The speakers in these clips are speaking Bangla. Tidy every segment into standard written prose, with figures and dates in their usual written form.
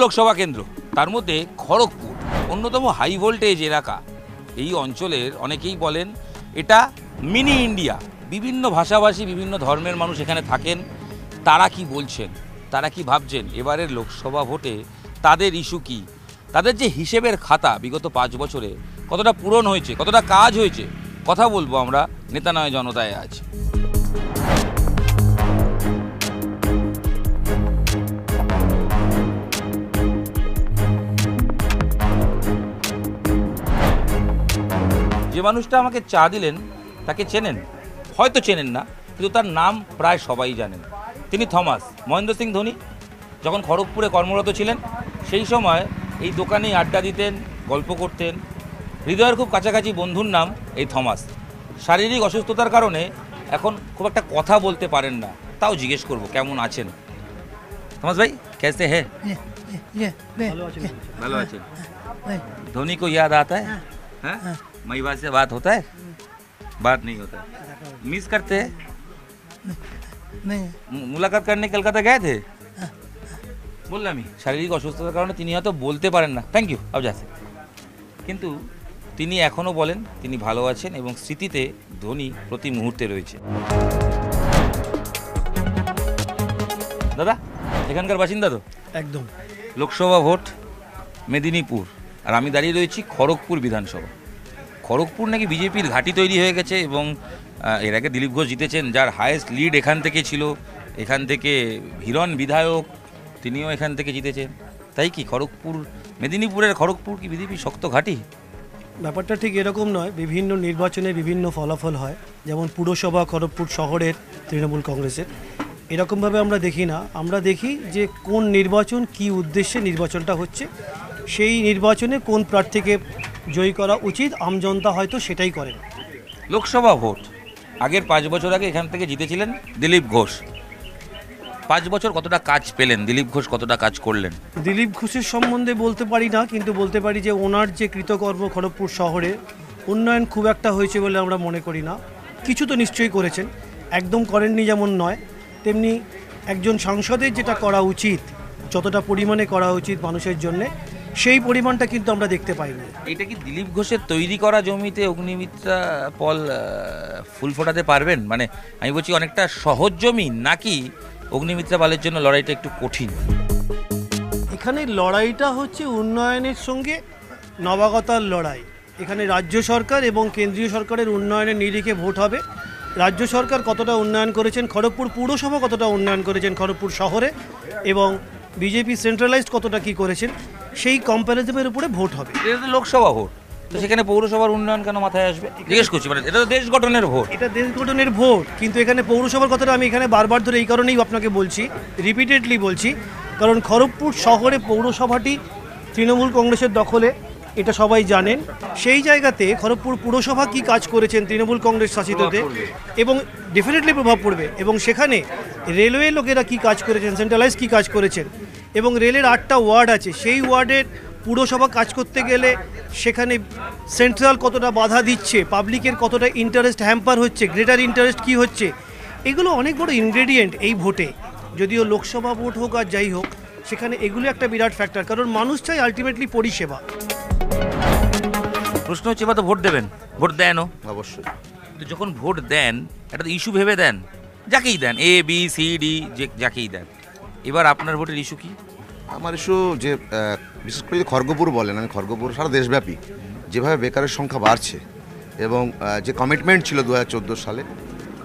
লোকসভা কেন্দ্র, তার মধ্যে খড়গপুর অন্যতম হাই ভোল্টেজ এলাকা। এই অঞ্চলের অনেকেই বলেন এটা মিনি ইন্ডিয়া। বিভিন্ন ভাষাভাষী, বিভিন্ন ধর্মের মানুষ এখানে থাকেন। তারা কি বলছেন, তারা কি ভাবছেন এবারের লোকসভা ভোটে তাদের ইস্যু কী, তাদের যে হিসেবের খাতা বিগত 5 বছরে কতটা পূরণ হয়েছে, কতটা কাজ হয়েছে, কথা বলবো আমরা নেতা নয় জনতায় আজ। যে মানুষটা আমাকে চা দিলেন তাকে চেনেন, হয়তো চেনেন না, কিন্তু তার নাম প্রায় সবাই জানেন। তিনি থমাস। মহেন্দ্র সিং ধোনি যখন খড়গপুরে কর্মরত ছিলেন সেই সময় এই দোকানেই আড্ডা দিতেন, গল্প করতেন। হৃদয়ের খুব কাছাকাছি বন্ধুর নাম এই থমাস। শারীরিক অসুস্থতার কারণে এখন খুব একটা কথা বলতে পারেন না, তাও জিজ্ঞেস করব কেমন আছেন। থমাস ভাই कैसे है? ভালো আছেন। धोनी को याद आता है? हाँ? महिबा से बात होता है? बात नहीं होता है। मिस करते हैं? नहीं। मुलाकात करने कलकत्ता गए थे? বললাম আমি শারীরিক অসুস্থতার কারণে তিনি হয়তো বলতে পারেন না। থ্যাংক ইউ, আব যাচ্ছে। কিন্তু তিনি এখনও বলেন তিনি ভালো আছেন এবং স্মৃতিতে ধোনি প্রতি মুহূর্তে রয়েছে। দাদা এখানকার বাসিন্দা তো? একদম। লোকসভা ভোট মেদিনীপুর, আর আমি দাঁড়িয়ে রয়েছি খড়গপুর বিধানসভা। খড়গপুর নাকি বিজেপির ঘাঁটি তৈরি হয়ে গেছে এবং এর আগে দিলীপ ঘোষ জিতেছেন, যার হায়েস্ট লিড এখান থেকে ছিল। এখান থেকে হিরণ বিধায়ক, তিনিও এখান থেকে জিতেছেন। তাই কি খড়গপুর, মেদিনীপুরের খড়গপুর কি বিজেপি শক্ত ঘাঁটি? ব্যাপারটা ঠিক এরকম নয়। বিভিন্ন নির্বাচনে বিভিন্ন ফলাফল হয়, যেমন পুরসভা খড়গপুর শহরের তৃণমূল কংগ্রেসের। এরকমভাবে আমরা দেখি না, আমরা দেখি যে কোন নির্বাচন কী উদ্দেশ্যে নির্বাচনটা হচ্ছে, সেই নির্বাচনে কোন প্রার্থীকে জয়ী করা উচিত আমজনতা হয়তো সেটাই করেন। লোকসভা ভোট আগের 5 বছর আগে এখান থেকে জিতেছিলেন দিলীপ ঘোষ। 5 বছর কতটা কাজ পেলেন, দিলীপ ঘোষ কতটা কাজ করলেন? দিলীপ ঘোষের সম্বন্ধে বলতে পারি না, কিন্তু বলতে পারি যে ওনার যে কৃতকর্ম খড়গপুর শহরে উন্নয়ন খুব একটা হয়েছে বলে আমরা মনে করি না। কিছু তো নিশ্চয়ই করেছেন, একদম করেননি যেমন নয়, তেমনি একজন সাংসদের যেটা করা উচিত, যতটা পরিমাণে করা উচিত মানুষের জন্যে, সেই পরিমাণটা কিন্তু আমরা দেখতে পাইনি। এটা কি দিলীপ ঘোষের তৈরি করা জমিতে অগ্নিমিত্রা পল ফুল ফোটাতে পারবেন? মানে আমি বলছি অনেকটা সহজ জমি, নাকি অগ্নিমিত্রা পালের জন্য লড়াইটা একটু কঠিন? এখানে লড়াইটা হচ্ছে উন্নয়নের সঙ্গে নবাগতার লড়াই। এখানে রাজ্য সরকার এবং কেন্দ্রীয় সরকারের উন্নয়নের নিরিখে ভোট হবে। রাজ্য সরকার কতটা উন্নয়ন করেছেন, খড়গপুর পুরসভা কতটা উন্নয়ন করেছেন খড়গপুর শহরে, এবং বিজেপি সেন্ট্রালাইজড কতটা কী করেছেন, সেই কম্প্যারিজনের উপরে ভোট হবে। এটা তো লোকসভা ভোট, তো সেখানে পৌরসভার উন্নয়ন কেন মাথায় আসবে? জিজ্ঞেস করছি, মানে এটা তো দেশ গঠনের ভোট। এটা দেশ গঠনের ভোট, কিন্তু এখানে পৌরসভার কথাটা আমি এখানে বারবার ধরে এই কারণেই আপনাকে বলছি, রিপিটেডলি বলছি, কারণ খড়গপুর শহরে পৌরসভাটি তৃণমূল কংগ্রেসের দখলে, এটা সবাই জানেন। সেই জায়গাতে খড়গপুর পুরসভা কি কাজ করেছেন তৃণমূল কংগ্রেস শাসিততে, এবং ডেফিনেটলি প্রভাব পড়বে। এবং সেখানে রেলওয়ে লোকেরা কি কাজ করেছেন, সেন্ট্রালাইজ কি কাজ করেছেন, এবং রেলের 8টা ওয়ার্ড আছে, সেই ওয়ার্ডের পুরসভা কাজ করতে গেলে সেখানে সেন্ট্রাল কতটা বাধা দিচ্ছে, পাবলিকের কতটা ইন্টারেস্ট হ্যাম্পার হচ্ছে, গ্রেটার ইন্টারেস্ট কি হচ্ছে, এগুলো অনেক বড় ইনগ্রেডিয়েন্ট এই ভোটে। যদিও লোকসভা ভোট হোক আর যাই হোক, সেখানে এগুলো একটা বিরাট ফ্যাক্টর, কারণ মানুষ চাই আলটিমেটলি পরিষেবা। প্রশ্ন হচ্ছে এবার তো ভোট দেবেন, ভোট দেনও অবশ্যই। কিন্তু যখন ভোট দেন একটা তো ইস্যু ভেবে দেন, যাকেই দেন, এ বি সি ডি, যে যাকেই দেন। এবার আপনার ভোটের ইস্যু কি? আমার ইস্যু যে বিশেষ করে যে খড়গপুর বলেন, আমি খড়গপুর সারা দেশব্যাপী যেভাবে বেকারের সংখ্যা বাড়ছে, এবং যে কমিটমেন্ট ছিল 2014 সালে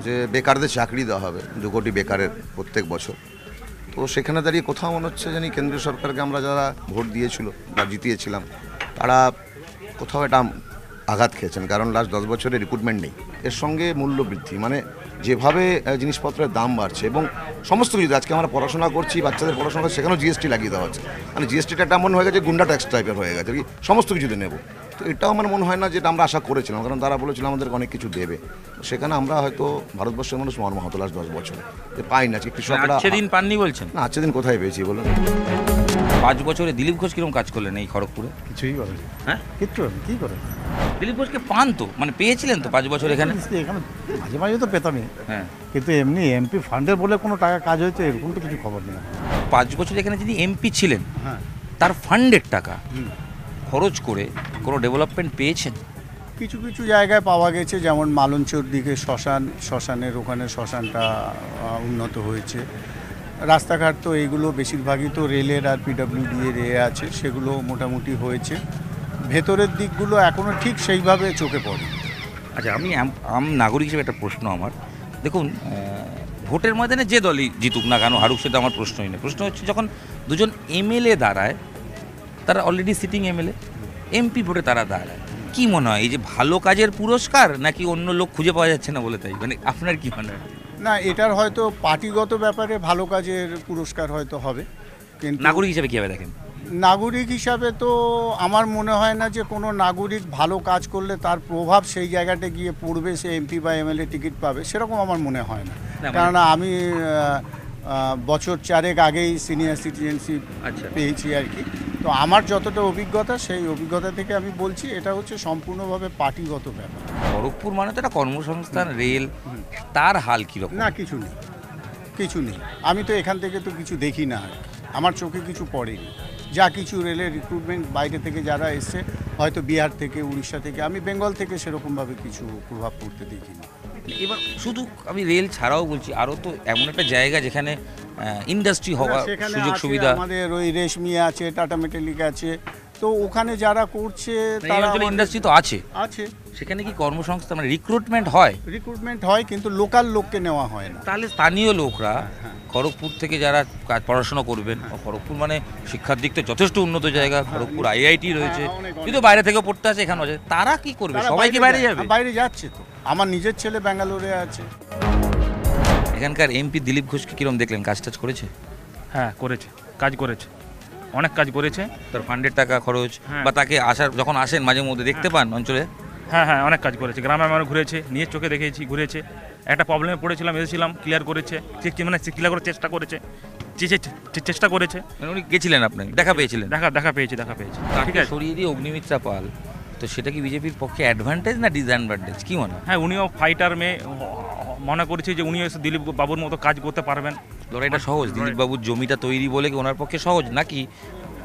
যে বেকারদের চাকরি দেওয়া হবে 2 কোটি বেকারের প্রত্যেক বছর, তো সেখানে দাঁড়িয়ে কোথাও মনে হচ্ছে জানি কেন্দ্রীয় সরকারকে আমরা যারা ভোট দিয়েছিল বা জিতিয়েছিলাম তারা কোথাও এটা আঘাত খেয়েছেন, কারণ লাস্ট 10 বছরে রিক্রুটমেন্ট নেই। এর সঙ্গে মূল্য বৃদ্ধি, মানে যেভাবে জিনিসপত্রের দাম বাড়ছে, এবং সমস্ত কিছু আজকে আমরা পড়াশোনা করছি, বাচ্চাদের পড়াশোনা সেখানেও জিএসটি লাগিয়ে দেওয়া হচ্ছে। মানে জিএসটিটা একটা এমন হয়ে গেছে গুন্ডা ট্যাক্স টাইপের হয়ে গেছে, কি সমস্ত কিছুতে নেব। তো এটাও আমার মনে হয় না যেটা আমরা আশা করেছিলাম, কারণ তারা বলেছিল আমাদেরকে অনেক কিছু দেবে, সেখানে আমরা হয়তো ভারতবর্ষের মানুষ মর্মাহত লাস্ট 10 বছরে যে পাই না। কৃষকরা সেদিন পাননি বলছেন? না, আজকে দিন কোথায় পেয়েছি বলুন? 5 বছরে দিলীপ ঘোষ কিরকম কাজ করলেন এই খড়গপুরে? কিছুই করে। হ্যাঁ, কিচ্ছু কী করে? দিলীপ ঘোষকে পান তো, মানে পেয়েছিলেন তো 5 বছর এখানে? এখানে মাঝে মাঝে তো পেতামই, হ্যাঁ, কিন্তু এমনি এমপি ফান্ডের বলে কোনো টাকা কাজ হয়েছে এরকম তো কিছু খবর নেই। 5 বছর এখানে যিনি এমপি ছিলেন, হ্যাঁ, তার ফান্ডের টাকা খরচ করে কোনো ডেভেলপমেন্ট পেয়েছেন? কিছু কিছু জায়গায় পাওয়া গেছে, যেমন মালঞ্চর দিকে শ্মশানের ওখানে শ্মশানটা উন্নত হয়েছে। রাস্তাঘাট তো এইগুলো বেশিরভাগই তো রেলের আর পিডব্লিউডি এর আছে, সেগুলো মোটামুটি হয়েছে। ভেতরের দিকগুলো এখনও ঠিক সেইভাবে চোখে পড়ে। আচ্ছা, আমি নাগরিক হিসেবে একটা প্রশ্ন আমার, দেখুন ভোটের ময়দানে যে দলই জিতুক না কেন, হারুক, সেটা আমার প্রশ্নই নেই। প্রশ্ন হচ্ছে যখন দুজন এমএলএ দাঁড়ায়, তারা অলরেডি সিটিং এমএলএ, এমপি ভোটে তারা দাঁড়ায়, কি মনে হয় এই যে ভালো কাজের পুরস্কার নাকি অন্য লোক খুঁজে পাওয়া যাচ্ছে না বলে তাই, মানে আপনার কি মনে হয়? না, এটার হয়তো পার্টিগত ব্যাপারে ভালো কাজের পুরস্কার হয়তো হবে, কিন্তু নাগরিক হিসেবে কীভাবে দেখেন? নাগরিক হিসাবে তো আমার মনে হয় না যে কোনো নাগরিক ভালো কাজ করলে তার প্রভাব সেই জায়গাটা গিয়ে পড়বে, সে এমপি বা এমএলএ টিকিট পাবে, সেরকম আমার মনে হয় না। কেননা আমি বছর 4 আগেই সিনিয়র সিটিজেনশিপ পেয়েছি আর কি। তো আমার যতটা অভিজ্ঞতা, সেই অভিজ্ঞতা থেকে আমি বলছি এটা হচ্ছে সম্পূর্ণভাবে পার্টিগত ব্যাপার। খড়গপুর মানে তো একটা কর্মসংস্থান, রেল, তার হাল কীরকম? না, কিছু নেই। আমি তো এখান থেকে তো কিছু দেখি না, আমার চোখে কিছু পড়েনি। যা কিছু রেলের রিক্রুটমেন্ট বাইরে থেকে যারা এসছে, হয়তো বিহার থেকে, উড়িষ্যা থেকে, আমি বেঙ্গল থেকে সেরকমভাবে কিছু প্রভাব পড়তে দেখিনি। এবার শুধু আমি রেল ছাড়াও বলছি, আরও তো এমন একটা জায়গা যেখানে ইন্ডাস্ট্রি হওয়ার সুযোগ সুবিধা, আমাদের ওই রেশমি আছে, টাটা মেটালিক আছে, তো ওখানে যারা করছে তারা ইন্ডাস্ট্রি তো আছে, সেখানে কি কর্মসংস্থান মানে রিক্রুটমেন্ট হয়, কিন্তু লোকাল লোককে নেওয়া হয় না। তাহলে স্থানীয় লোকরা খড়গপুর থেকে যারা পড়াশোনা করবেন, খড়গপুর মানে শিক্ষার দিক তো যথেষ্ট উন্নত জায়গা, খড়গপুর আইআইটি রয়েছে, কিন্তু বাইরে থেকে পড়তে আসে এখানে, তারা কি করবে? সবাই কি বাইরে যাবে? বাইরে যাচ্ছে তো, আমার নিজের ছেলে ব্যাঙ্গালোরে আছে। এখানকার এমপি দিলীপ ঘোষকে কিরম দেখলেন? কাজ টাজ করেছে? হ্যাঁ, কাজ করেছে, অনেক কাজ করেছে। তার ফান্ডের টাকা খরচ বা তাকে যখন আসেন মাঝে মধ্যে দেখতে পান অঞ্চলে? হ্যাঁ, অনেক কাজ করেছে, গ্রামে আমার ঘুরেছে, নিজের চোখে দেখেছি, ঘুরেছে। একটা প্রবলেমে পড়েছিলাম, এসেছিলাম, ক্লিয়ার করেছে, মানে ক্লিয়ার করার চেষ্টা করেছে। মানে উনি গেছিলেন, আপনি দেখা পেয়েছিলেন? দেখা পেয়েছি। ঠিক আছে, সরিয়ে দিয়ে অগ্নিমিত্রা পাল, তো সেটা কি বিজেপির পক্ষে অ্যাডভান্টেজ না ডিসঅ্যাডভান্টেজ, কি মনে হয়? হ্যাঁ, উনিও ফাইটার মেয়ে, মনে করেছি যে উনিও এসে দিলীপ বাবুর মতো কাজ করতে পারবেন। লড়াইটা সহজ? দিলীপ বাবুর জমিটা তৈরি বলে কি ওনার পক্ষে সহজ, নাকি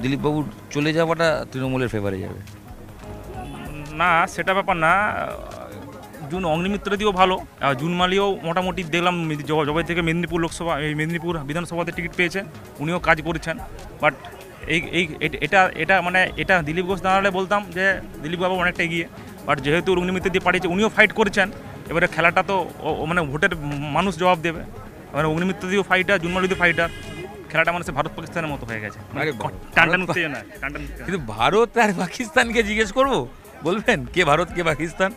দিলীপ বাবুর চলে যাওয়াটা তৃণমূলের ফেভারে যাবে? না, সেটা ব্যাপার না। অগ্নিমিত্র দিয়েও ভালো, জুনমালিও মোটামুটি দেখলাম জবে থেকে মেদিনীপুর বিধানসভাতে টিকিট পেয়েছে, উনিও কাজ করেছেন। বাট এটা দিলীপ ঘোষ দাঁড়ালে বলতাম যে দিলীপ বাবু অনেকটা এগিয়ে, বাট যেহেতু অগ্নিমিত্র দিয়ে পাঠিয়েছে, উনিও ফাইট করেছেন। এবারে খেলাটা তো মানে ভোটের মানুষ জবাব দেবে। মানে অগ্নিমিত্র দিয়েও ফাইটার, জুনমালি দিয়েও ফাইটার, খেলাটা মানে ভারত পাকিস্তানের মতো হয়ে গেছে। কিন্তু ভারত আর পাকিস্তানকে জিজ্ঞেস করবো, বলবেন কে ভারত কে পাকিস্তান?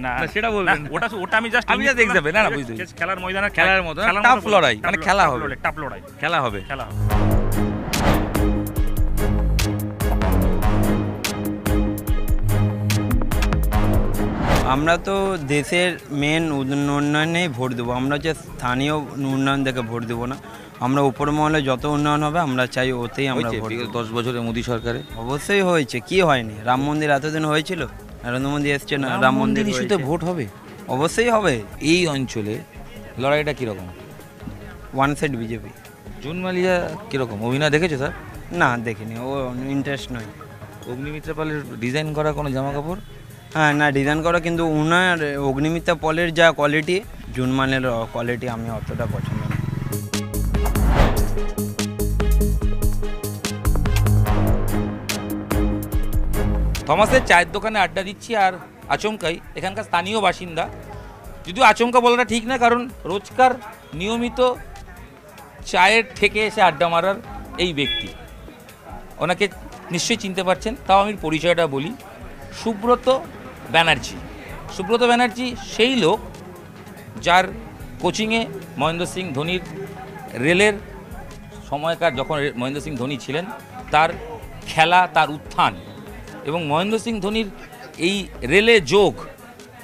না, সেটা বলবেন, ওটা আমি জাস্ট এক্সাম্পল। না, বুঝতে খেলার ময়দানে খেলার মতো টাফ লড়াই, মানে খেলা হবে। আমরা তো দেশের মেন উন্নয়নেই ভোট দেবো, আমরা যে স্থানীয় উন্নয়ন দেখে ভোট দেবো না। আমরা উপর মহলে যত উন্নয়ন হবে আমরা চাই ওতেই আমরা ভোট দেব। 10 বছরে মোদী সরকারে অবশ্যই হয়েছে, কি হয়নি? রাম মন্দির এতদিন হয়েছিল, নরেন্দ্র মোদী এসছে না, রাম মন্দির ইস্যুতে ভোট হবে, অবশ্যই হবে। এই অঞ্চলে লড়াইটা কীরকম? One side BJP. June Malia কীরকম অভিনয় দেখেছো স্যার? না, দেখিনি, ও ইন্টারেস্ট নয়। অগ্নিমিত্রা পালের ডিজাইন করা কোনো জামা কাপড়? হ্যাঁ, না ডিজাইন করা, কিন্তু ওনার অগ্নিমিত্রা পলের যা কোয়ালিটি, জুনমালের কোয়ালিটি আমি অতটা পছন্দ না। থমাসের চায়ের দোকানে আড্ডা দিচ্ছি, আর আচমকাই এখানকার স্থানীয় বাসিন্দা, যদিও আচমকা বলাটা ঠিক না, কারণ রোজকার নিয়মিত চায়ের ঠেকে এসে আড্ডা মারার এই ব্যক্তি, ওনাকে নিশ্চয়ই চিনতে পারছেন, তাও আমি পরিচয়টা বলি। সুব্রত ব্যানার্জি সেই লোক যার কোচিংয়ে মহেন্দ্র সিং ধোনির রেলের সময়কার, যখন মহেন্দ্র সিং ধোনি ছিলেন, তার খেলা, তার উত্থান এবং মহেন্দ্র সিং ধোনির এই রেলে যোগ,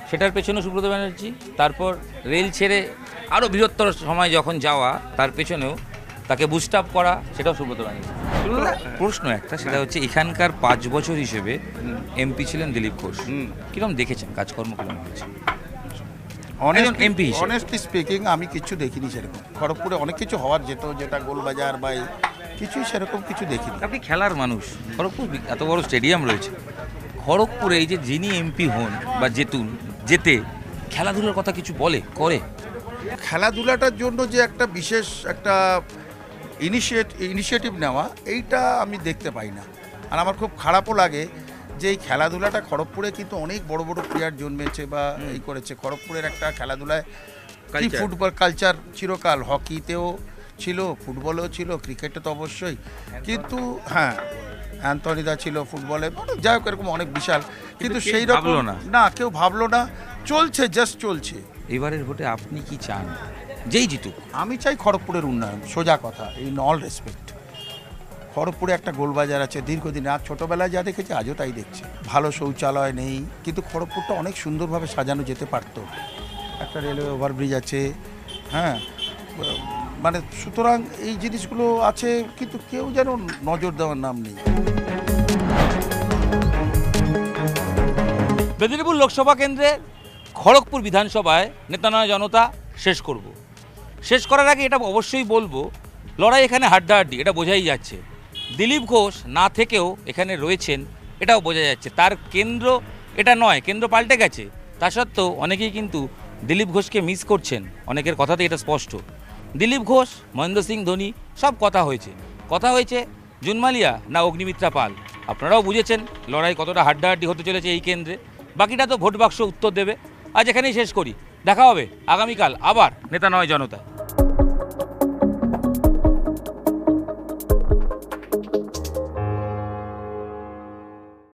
সেটার পেছনে সুব্রত ব্যানার্জি। তারপর রেল ছেড়ে আরও বৃহত্তর সময় যখন যাওয়া, তার পেছনেও তাকে বুস্ট আপ করা, সেটাও সুব্রত ব্যানার্জি। প্রশ্ন একটা, সেটা হচ্ছে এখানকার 5 বছর হিসেবে এমপি ছিলেন দিলীপ ঘোষ, কিরকম দেখেছেন কাজকর্ম, কিরকম হয়েছে? অনেস্টলি স্পিকিং আমি কিছু দেখিনি সেরকম। খড়গপুরে অনেক কিছু হওয়ার যেত, যেটা গোলবাজার বা কিছুই সেরকম কিছু দেখিনি। আপনি খেলার মানুষ, খড়গপুর এত বড় স্টেডিয়াম রয়েছে, খড়গপুরে এই যে যিনি এমপি হন বা যেতে খেলাধুলার কথা কিছু বলে করে? খেলাধুলাটার জন্য যে একটা বিশেষ একটা ইনিশিয়েটিভ নেওয়া, এইটা আমি দেখতে পাই না। আর আমার খুব খারাপও লাগে যে এই খেলাধুলাটা খড়গপুরে কিন্তু অনেক বড় বড় প্লেয়ার জন্মেছে বা এই করেছে। খড়গপুরের একটা খেলাধুলায় কি ফুটবল কালচার চিরকাল, হকিতেও ছিল, ফুটবলেও ছিল, ক্রিকেটে তো অবশ্যই, কিন্তু হ্যাঁ অ্যান্থনিদা ছিল ফুটবলে, যাই হোক এরকম অনেক বিশাল, কিন্তু সেই রকম না, কেউ ভাবলো না। চলছে, জাস্ট চলছে। এবারের ভোটে আপনি কি চান যেই জিতুক? আমি চাই খড়গপুরের উন্নয়ন, সোজা কথা, ইন অল রেসপেক্ট। খড়গপুরে একটা গোলবাজার আছে দীর্ঘদিন, আর ছোটোবেলায় যা দেখেছি আজও তাই দেখছি। ভালো শৌচালয় নেই, কিন্তু খড়গপুরটা অনেক সুন্দরভাবে সাজানো যেতে পারতো। একটা রেলওয়ে ওভারব্রিজ আছে, হ্যাঁ, মানে সুতরাং এই জিনিসগুলো আছে, কিন্তু কেউ যেন নজর দেওয়ার নাম নেই। মেদিনীপুর লোকসভা কেন্দ্রে খড়গপুর বিধানসভায় নেতা নয় জনতা শেষ করার আগে এটা অবশ্যই বলবো, লড়াই এখানে হাড্ডাহাড্ডি, এটা বোঝাই যাচ্ছে। দিলীপ ঘোষ না থেকেও এখানে রয়েছেন, এটাও বোঝা যাচ্ছে। তার কেন্দ্র এটা নয়, কেন্দ্র পাল্টে গেছে, তা সত্ত্বেও অনেকেই কিন্তু দিলীপ ঘোষকে মিস করছেন, অনেকের কথাতে এটা স্পষ্ট। দিলীপ ঘোষ, মহেন্দ্র সিং ধোনি, সব কথা হয়েছে জুনমালিয়া না অগ্নিমিত্রা পাল। আপনারাও বুঝেছেন লড়াই কতটা হাড্ডাহাড্ডি হতে চলেছে এই কেন্দ্রে। বাকিটা তো ভোট বাক্স উত্তর দেবে। আজ এখানেই শেষ করি, দেখা হবে আগামীকাল আবার নেতা নয় জনতা।